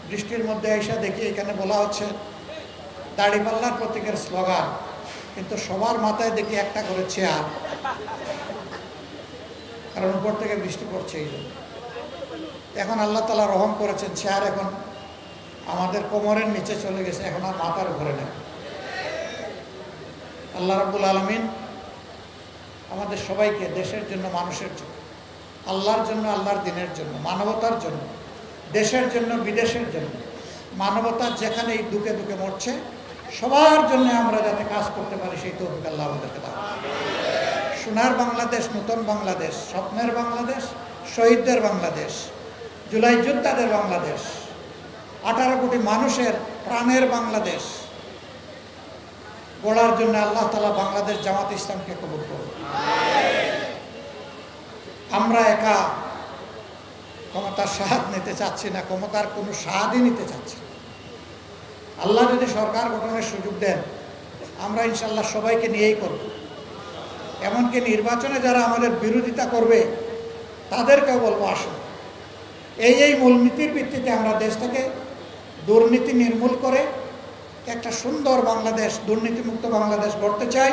বৃষ্টির মধ্যে এসে দেখি এখানে বলা হচ্ছে দাড়িপাল্লার প্রতীকের স্লোগান, কিন্তু সবার মাথায় দেখি একটা করে চেয়ার, কারণ উপর থেকে বৃষ্টি পড়ছে। এই জন্য এখন আল্লাহ তাআলা রহম করেছেন, চেয়ার এখন আমাদের কোমরের নিচে চলে গেছে, এখন আর মাথার উপরে নেই। আল্লাহ রাব্বুল আলামিন আমাদের সবাইকে দেশের জন্য, মানুষের জন্য, আল্লাহর জন্য, আল্লাহর দ্বীনের জন্য, মানবতার জন্য, দেশের জন্য, বিদেশের জন্য, মানবতার যেখানে এই দুঃখে দুঃখে মরছে সবার জন্য আমরা যাতে কাজ করতে পারি সেই তৌফিক আল্লাহ আমাদেরকে দান। সোনার বাংলাদেশ, নতুন বাংলাদেশ, স্বপ্নের বাংলাদেশ, শহীদদের বাংলাদেশ, জুলাই যোদ্ধাদের বাংলাদেশ, 18 কোটি মানুষের প্রাণের বাংলাদেশ গড়ার জন্য আল্লাহ তাআলা বাংলাদেশ জামাত ইসলামকে কবুল করুন। আমরা একা ক্ষমতার স্বাদ নিতে চাচ্ছি না, ক্ষমতার কোনো স্বাদই নিতে চাচ্ছি না। আল্লাহ যদি সরকার গঠনের সুযোগ দেন, আমরা ইনশাল্লাহ সবাইকে নিয়েই করব। এমনকি নির্বাচনে যারা আমাদের বিরোধিতা করবে তাদেরকেও বলবো, আসুন এই মূলনীতির ভিত্তিতে আমরা দেশ থেকে দুর্নীতি নির্মূল করে একটা সুন্দর বাংলাদেশ, দুর্নীতিমুক্ত বাংলাদেশ গড়তে চাই।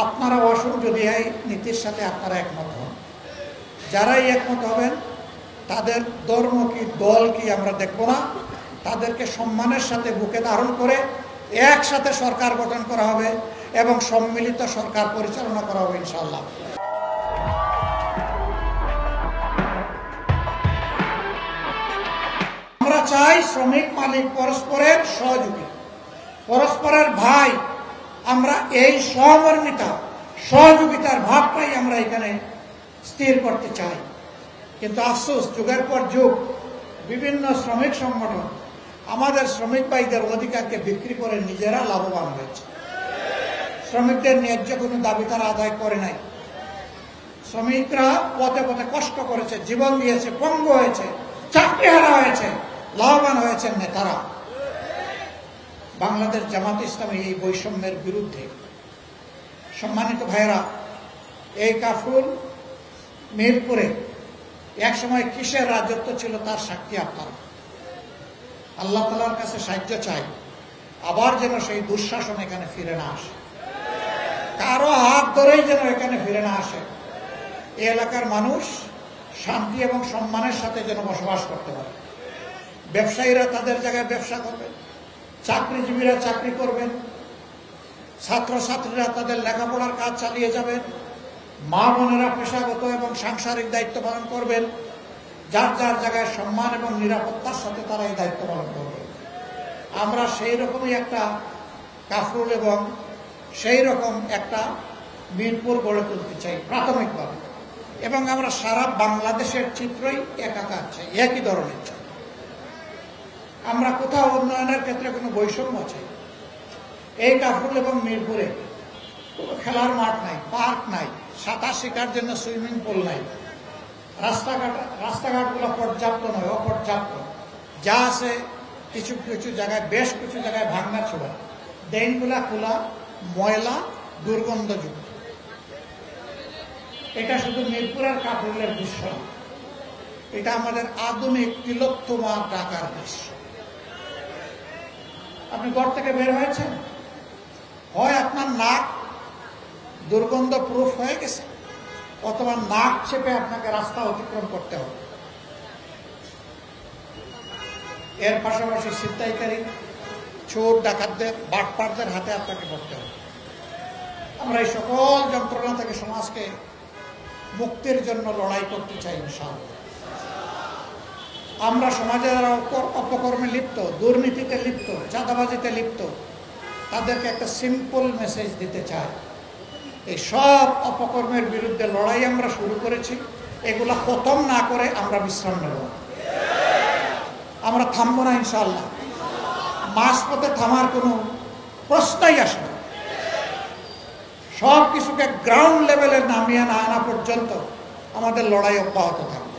আপনারাও আসুন যদি এই নীতির সাথে আপনারা একমত হন। যারাই একমত হবেন তাদের ধর্ম কি, দল কি আমরা দেখব না, তাদেরকে সম্মানের সাথে বুকে ধারণ করে একসাথে সরকার গঠন করা হবে এবং সম্মিলিত সরকার পরিচালনা করা হবে ইনশাআল্লাহ। আমরা চাই শ্রমিক মালিক পরস্পরের সহযোগী, পরস্পরের ভাই। আমরা এই সহমর্মিতা, সহযোগিতার ভাবটাই আমরা এখানে স্থির করতে চাই। কিন্তু আফসোস, যুগের পর যুগ বিভিন্ন শ্রমিক সংগঠন আমাদের শ্রমিক ভাইদের অধিকারকে বিক্রি করে নিজেরা লাভবান হয়েছে। শ্রমিকদের ন্যায্য কোনো দাবি তারা আদায় করে নাই। শ্রমিকরা পথে পথে কষ্ট করেছে, জীবন দিয়েছে, পঙ্গু হয়েছে, চাকরি হারা হয়েছে, লাভবান হয়েছেন নেতারা। বাংলাদেশ জামাত ইসলামী এই বৈষম্যের বিরুদ্ধে। সম্মানিত ভাইয়েরা, এই কাফরুল মিরপুরে একসময় কিসের রাজত্ব ছিল তার সাক্ষী আপনারা। আল্লাহ তাআলার কাছে সাহায্য চাই, আবার যেন সেই দুঃশাসন এখানে ফিরে না আসে, কারো হাত ধরেই যেন এখানে ফিরে না আসে। এই এলাকার মানুষ শান্তি এবং সম্মানের সাথে যেন বসবাস করতে পারে। ব্যবসায়ীরা তাদের জায়গায় ব্যবসা করবেন, চাকরিজীবীরা চাকরি করবেন, ছাত্রছাত্রীরা তাদের লেখাপড়ার কাজ চালিয়ে যাবেন, মা বোনেরা পেশাগত এবং সাংসারিক দায়িত্ব পালন করবেন। যার যার জায়গায় সম্মান এবং নিরাপত্তার সাথে তারা এই দায়িত্ব পালন করবে। আমরা সেই রকমই একটা কাফরুল এবং সেই রকম একটা মিরপুর গড়ে তুলতে চাই প্রাথমিকভাবে, এবং আমরা সারা বাংলাদেশের চিত্রই একাকার চাই, একই ধরনের চাই। আমরা কোথাও উন্নয়নের ক্ষেত্রে কোনো বৈষম্য চাই। এই কাফরুল এবং মিরপুরে কোনো খেলার মাঠ নাই, পার্ক নাই, সাঁতার শেখার জন্য সুইমিং পুল নাই, রাস্তাঘাটগুলো পর্যাপ্ত নয়, অপর্যাপ্ত। যা আছে কিছু কিছু জায়গায়, বেশ কিছু জায়গায় ভাঙা ছোড়া, ড্রেনগুলা খোলা, ময়লা, দুর্গন্ধযুক্ত। এটা শুধু মিরপুরের কাফরুলের দৃশ্য না, এটা আমাদের আধুনিক তিলোত্তমা ঢাকার দৃশ্য। আপনি ঘর থেকে বের হয়েছেন, হয় আপনার নাক দুর্গন্ধ প্রুফ হয়ে গেছে, অথবা নাক চেপে আপনাকে রাস্তা অতিক্রম করতে হবে। এর পাশাপাশি ছিনতাইকারী, চোর, ডাকাতদের, বাটপারদের হাতে আপনাকে পড়তে হবে। আমরা এই সকল যন্ত্রণা থেকে সমাজকে মুক্তির জন্য লড়াই করতে চাই ইনশাআল্লাহ। আমরা সমাজে যারা অপকর্মে লিপ্ত, দুর্নীতিতে লিপ্ত, চাঁদাবাজিতে লিপ্ত, তাদেরকে একটা সিম্পল মেসেজ দিতে চাই। এই সব অপকর্মের বিরুদ্ধে লড়াই আমরা শুরু করেছি, এগুলা খতম না করে আমরা বিশ্রাম নেব। আমরা থামবো না ইনশাআল্লাহ। মাঝপথে থামার কোনো প্রশ্নই আসে না। সব কিছুকে গ্রাউন্ড লেভেলে নামিয়ে না আনা পর্যন্ত আমাদের লড়াই অব্যাহত থাকবে।